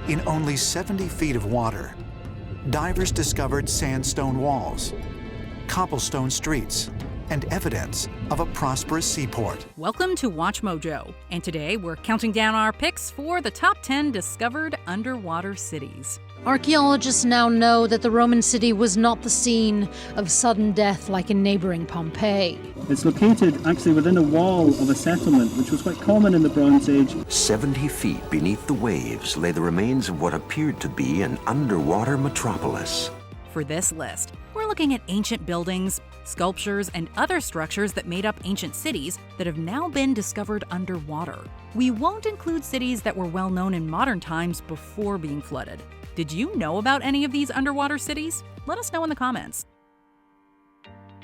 In only 70 feet of water, divers discovered sandstone walls, cobblestone streets, and evidence of a prosperous seaport. Welcome to Watch Mojo, and today we're counting down our picks for the top 10 discovered underwater cities. Archaeologists now know that the Roman city was not the scene of sudden death like in neighboring Pompeii. It's located actually within a wall of a settlement, which was quite common in the Bronze Age. 70 feet beneath the waves lay the remains of what appeared to be an underwater metropolis. For this list, we're looking at ancient buildings, sculptures, and other structures that made up ancient cities that have now been discovered underwater. We won't include cities that were well known in modern times before being flooded. Did you know about any of these underwater cities? Let us know in the comments.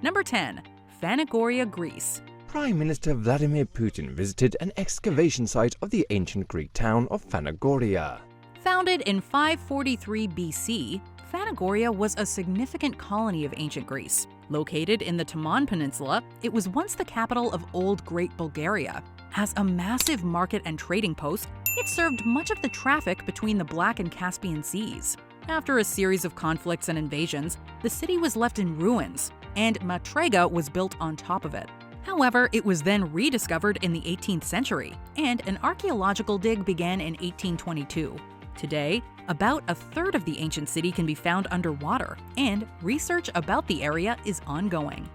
Number 10. Phanagoria, Greece. Prime Minister Vladimir Putin visited an excavation site of the ancient Greek town of Phanagoria. Founded in 543 BC, Phanagoria was a significant colony of ancient Greece. Located in the Taman Peninsula, it was once the capital of Old Great Bulgaria. As a massive market and trading post, it served much of the traffic between the Black and Caspian Seas. After a series of conflicts and invasions, the city was left in ruins, and Matrega was built on top of it. However, it was then rediscovered in the 18th century, and an archaeological dig began in 1822. Today, about a third of the ancient city can be found underwater, and research about the area is ongoing.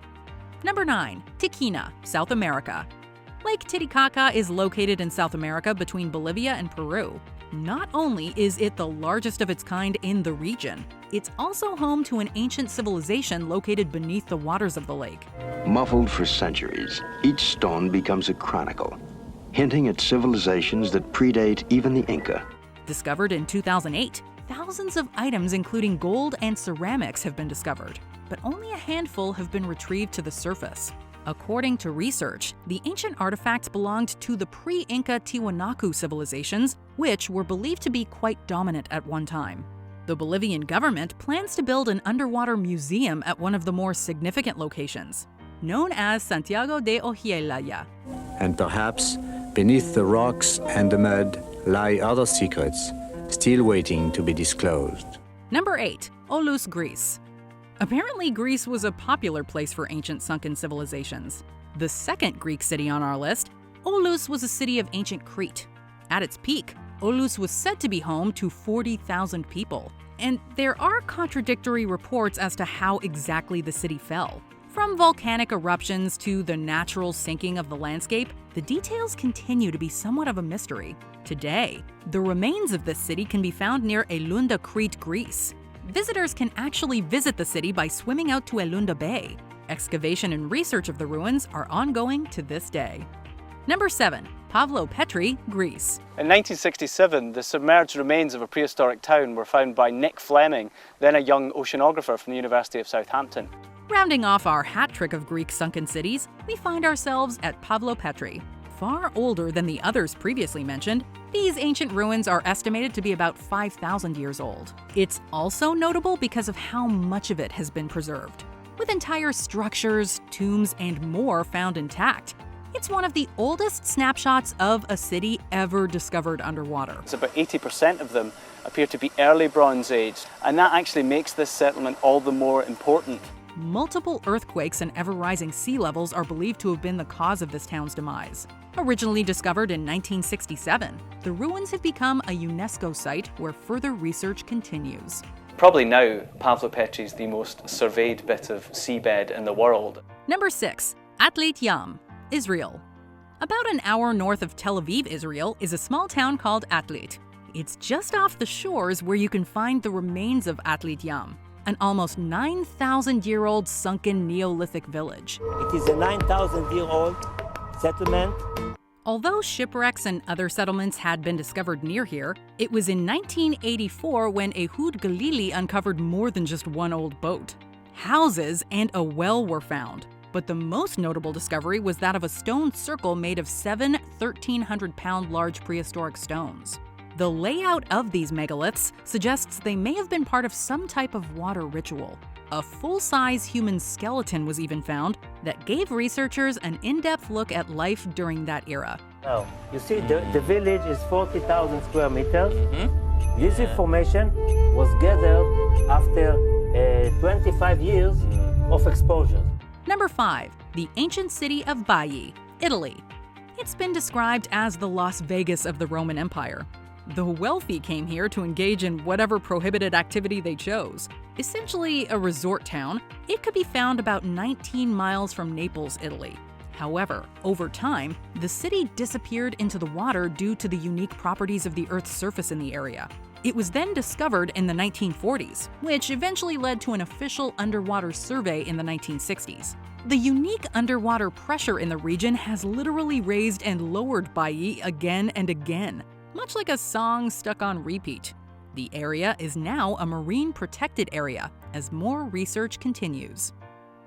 Number 9. Tiquina, South America. Lake Titicaca is located in South America between Bolivia and Peru. Not only is it the largest of its kind in the region, it's also home to an ancient civilization located beneath the waters of the lake. Muffled for centuries, each stone becomes a chronicle, hinting at civilizations that predate even the Inca. Discovered in 2008, thousands of items including gold and ceramics have been discovered, but only a handful have been retrieved to the surface. According to research, the ancient artifacts belonged to the pre-Inca Tiwanaku civilizations, which were believed to be quite dominant at one time. The Bolivian government plans to build an underwater museum at one of the more significant locations, known as Santiago de Ojiełaya. And perhaps beneath the rocks and the mud lie other secrets, still waiting to be disclosed. Number 8. Oulus, Greece. Apparently, Greece was a popular place for ancient sunken civilizations. The second Greek city on our list, Oulus was a city of ancient Crete. At its peak, Oulus was said to be home to 40,000 people. And there are contradictory reports as to how exactly the city fell. From volcanic eruptions to the natural sinking of the landscape, the details continue to be somewhat of a mystery. Today, the remains of this city can be found near Elunda, Crete, Greece. Visitors can actually visit the city by swimming out to Elunda Bay. Excavation and research of the ruins are ongoing to this day. Number 7. Pavlopetri, Greece. In 1967, the submerged remains of a prehistoric town were found by Nick Fleming, then a young oceanographer from the University of Southampton. Rounding off our hat trick of Greek sunken cities, we find ourselves at Pavlopetri. Far older than the others previously mentioned, these ancient ruins are estimated to be about 5,000 years old. It's also notable because of how much of it has been preserved. With entire structures, tombs, and more found intact, it's one of the oldest snapshots of a city ever discovered underwater. It's about 80% of them appear to be early Bronze Age, and that actually makes this settlement all the more important. Multiple earthquakes and ever-rising sea levels are believed to have been the cause of this town's demise. Originally discovered in 1967, the ruins have become a UNESCO site where further research continues. Probably now, Pavlopetri is the most surveyed bit of seabed in the world. Number 6. Atlit Yam, Israel. About an hour north of Tel Aviv, Israel, is a small town called Atlit. It's just off the shores where you can find the remains of Atlit Yam, an almost 9,000-year-old sunken Neolithic village. It is a 9,000-year-old settlement. Although shipwrecks and other settlements had been discovered near here, it was in 1984 when Ehud Galili uncovered more than just one old boat. Houses and a well were found, but the most notable discovery was that of a stone circle made of 7 1,300-pound large prehistoric stones. The layout of these megaliths suggests they may have been part of some type of water ritual. A full-size human skeleton was even found that gave researchers an in-depth look at life during that era. Now, you see the village is 40,000 square meters. This information was gathered after 25 years of exposure. Number 5. The ancient city of Baiae, Italy. It's been described as the Las Vegas of the Roman Empire. The wealthy came here to engage in whatever prohibited activity they chose. Essentially a resort town, it could be found about 19 miles from Naples, Italy. However, over time, the city disappeared into the water due to the unique properties of the Earth's surface in the area. It was then discovered in the 1940s, which eventually led to an official underwater survey in the 1960s. The unique underwater pressure in the region has literally raised and lowered Baiae again and again, much like a song stuck on repeat. The area is now a marine protected area as more research continues.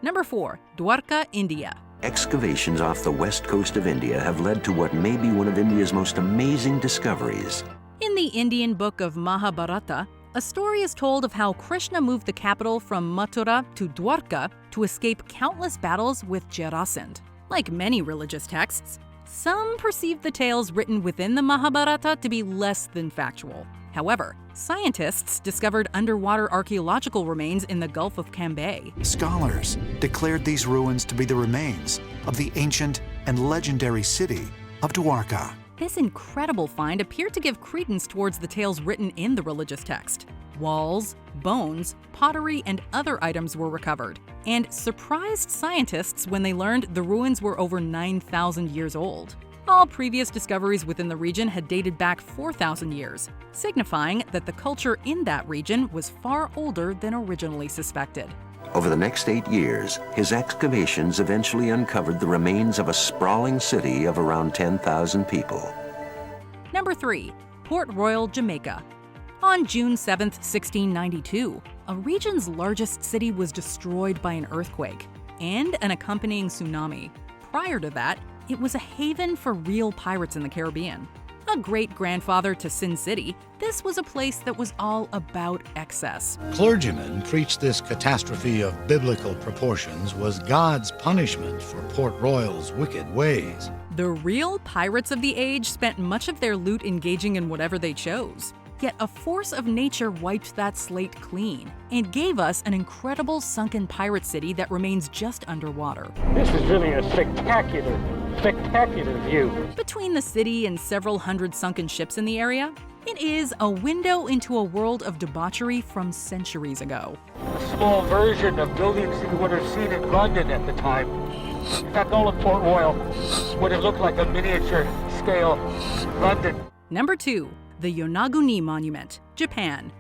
Number 4. Dwarka, India. Excavations off the west coast of India have led to what may be one of India's most amazing discoveries. In the Indian book of Mahabharata, a story is told of how Krishna moved the capital from Mathura to Dwarka to escape countless battles with Jarasandha. Like many religious texts, some perceive the tales written within the Mahabharata to be less than factual. However, scientists discovered underwater archaeological remains in the Gulf of Cambay. Scholars declared these ruins to be the remains of the ancient and legendary city of Dwarka. This incredible find appeared to give credence towards the tales written in the religious text. Walls, bones, pottery, and other items were recovered, and surprised scientists when they learned the ruins were over 9,000 years old. All previous discoveries within the region had dated back 4,000 years, signifying that the culture in that region was far older than originally suspected. Over the next 8 years, his excavations eventually uncovered the remains of a sprawling city of around 10,000 people. Number 3. Port Royal, Jamaica. On June 7, 1692, a region's largest city was destroyed by an earthquake and an accompanying tsunami. Prior to that, it was a haven for real pirates in the Caribbean. A great-grandfather to Sin City, this was a place that was all about excess. Clergymen preached this catastrophe of biblical proportions was God's punishment for Port Royal's wicked ways. The real pirates of the age spent much of their loot engaging in whatever they chose. Yet a force of nature wiped that slate clean and gave us an incredible sunken pirate city that remains just underwater. This is really a spectacular view. Between the city and several hundred sunken ships in the area, it is a window into a world of debauchery from centuries ago. A small version of buildings you would have seen in London at the time. In fact, all of Port Royal would have looked like a miniature scale London. Number 2. The Yonaguni Monument, Japan.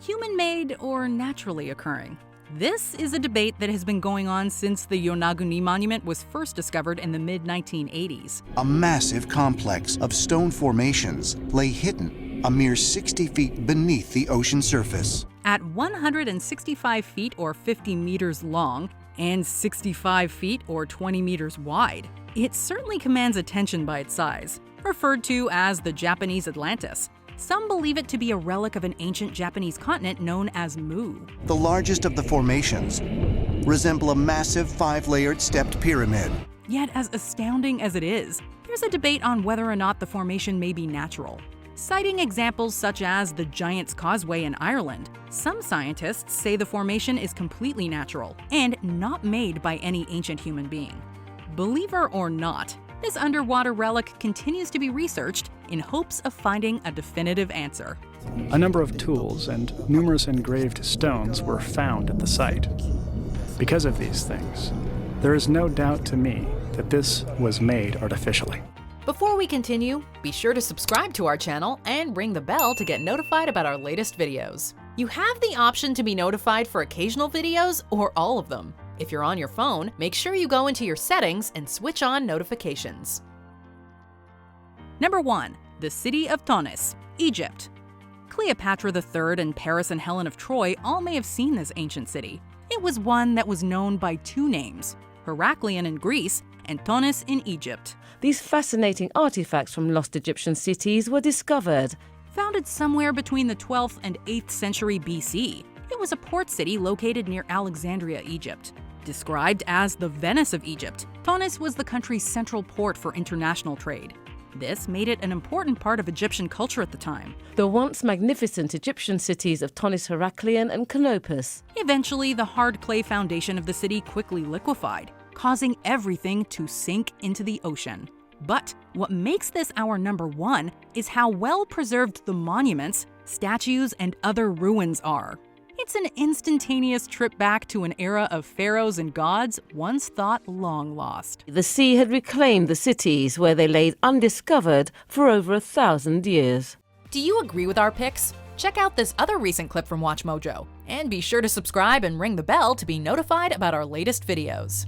Human-made or naturally occurring? This is a debate that has been going on since the Yonaguni Monument was first discovered in the mid-1980s. A massive complex of stone formations lay hidden a mere 60 feet beneath the ocean surface. At 165 feet or 50 meters long and 65 feet or 20 meters wide, it certainly commands attention by its size. Referred to as the Japanese Atlantis, some believe it to be a relic of an ancient Japanese continent known as Mu. The largest of the formations resemble a massive 5-layered stepped pyramid. Yet as astounding as it is, there's a debate on whether or not the formation may be natural. Citing examples such as the Giant's Causeway in Ireland, some scientists say the formation is completely natural and not made by any ancient human being. Believer or not, this underwater relic continues to be researched in hopes of finding a definitive answer. A number of tools and numerous engraved stones were found at the site. Because of these things, there is no doubt to me that this was made artificially. Before we continue, be sure to subscribe to our channel and ring the bell to get notified about our latest videos. You have the option to be notified for occasional videos or all of them. If you're on your phone, make sure you go into your settings and switch on notifications. Number 1. The City of Tunis, Egypt. Cleopatra III and Paris and Helen of Troy all may have seen this ancient city. It was one that was known by 2 names, Heraklion in Greece and Tunis in Egypt. These fascinating artifacts from lost Egyptian cities were discovered. Founded somewhere between the 12th and 8th century BC, it was a port city located near Alexandria, Egypt. Described as the Venice of Egypt, Tunis was the country's central port for international trade. This made it an important part of Egyptian culture at the time. The once magnificent Egyptian cities of Tanis Heraklion and Canopus. Eventually, the hard clay foundation of the city quickly liquefied, causing everything to sink into the ocean. But what makes this our number one is how well preserved the monuments, statues, and other ruins are. It's an instantaneous trip back to an era of pharaohs and gods once thought long lost. The sea had reclaimed the cities where they laid undiscovered for over 1,000 years. Do you agree with our picks? Check out this other recent clip from WatchMojo, and be sure to subscribe and ring the bell to be notified about our latest videos.